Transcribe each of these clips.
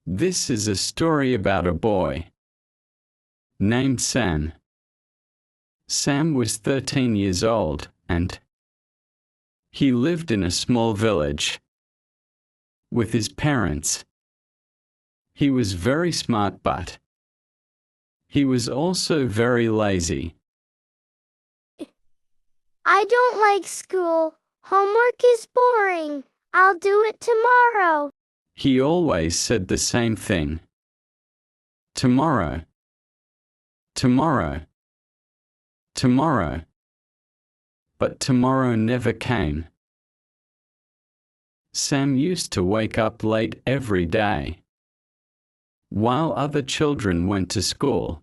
This is a story about a boy named Sam. Sam was 13 years old and he lived in a small village with his parents. He was very smart, but he was also very lazy. I don't like school. Homework is boring. I'll do it tomorrow. He always said the same thing. Tomorrow. Tomorrow. Tomorrow. But tomorrow never came. Sam used to wake up late every day, while other children went to school.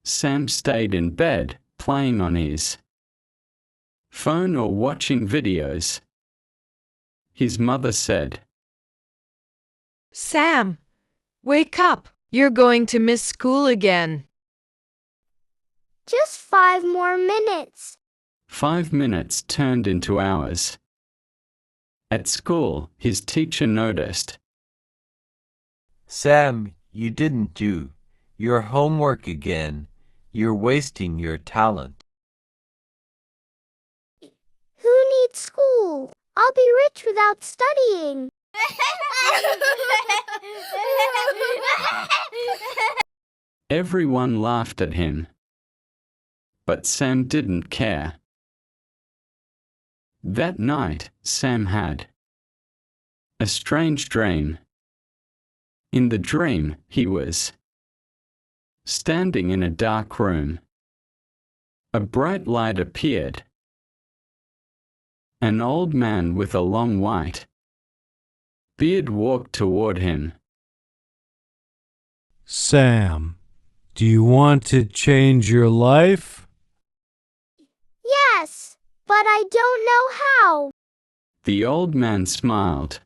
Sam stayed in bed, playing on his phone or watching videos. His mother said, "Sam, wake up. You're going to miss school again." Just 5 more minutes. 5 minutes turned into hours. At school, his teacher noticed. "Sam, you didn't do your homework again. You're wasting your talent." Who needs school? I'll be rich without studying. Everyone laughed at him, but Sam didn't care. That night, Sam had a strange dream. In the dream, he was standing in a dark room. A bright light appeared. An old man with a long white beard walked toward him. "Sam, do you want to change your life?" Yes, but I don't know how. The old man smiled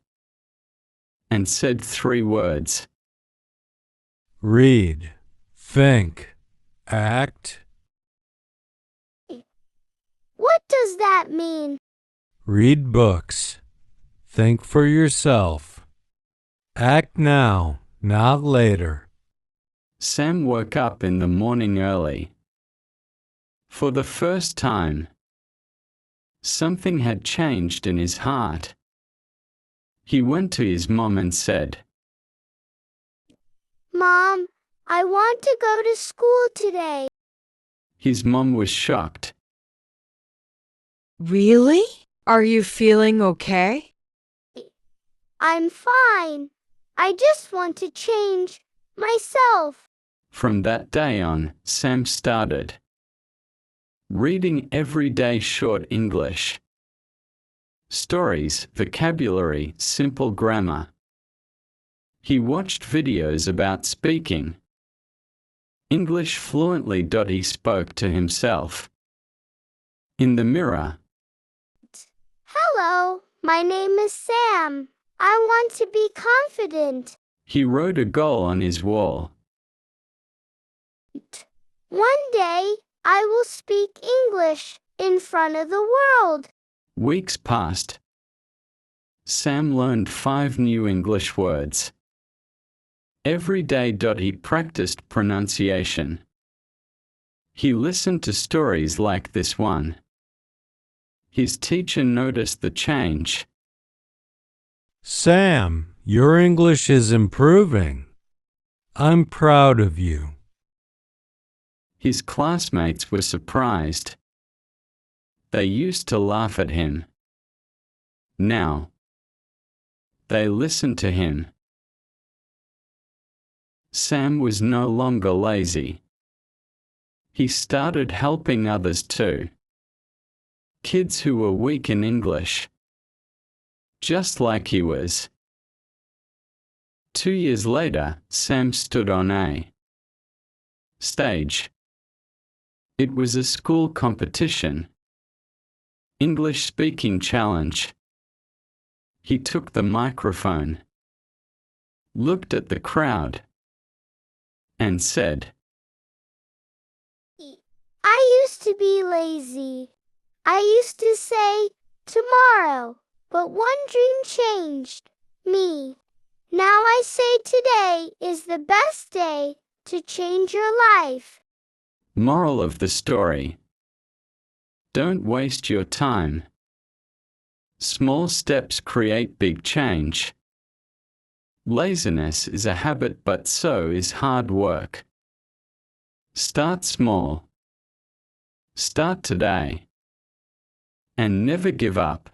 and said 3 words. "Read, think, act." What does that mean? Read books. Think for yourself. Act now, not later. Sam woke up in the morning early. For the first time, something had changed in his heart. He went to his mom and said, Mom, I want to go to school today. His mom was shocked. Really? Are you feeling okay? I'm fine. I just want to change myself. From that day on, Sam started reading everyday short English stories, vocabulary, simple grammar. He watched videos about speaking English fluently. He spoke to himself in the mirror. Hello, my name is Sam. I want to be confident. He wrote a goal on his wall. One day, I will speak English in front of the world. Weeks passed. Sam learned 5 new English words. Every day. He practiced pronunciation. He listened to stories like this one. His teacher noticed the change. "Sam, your English is improving. I'm proud of you." His classmates were surprised. They used to laugh at him. Now, they listened to him. Sam was no longer lazy. He started helping others too. Kids who were weak in English, just like he was. 2 years later, Sam stood on a stage. It was a school competition, English speaking challenge. He took the microphone, looked at the crowd, and said, I used to be lazy. I used to say, tomorrow, but one dream changed me. Now I say today is the best day to change your life. Moral of the story: don't waste your time. Small steps create big change. Laziness is a habit, but so is hard work. Start small. Start today. And never give up.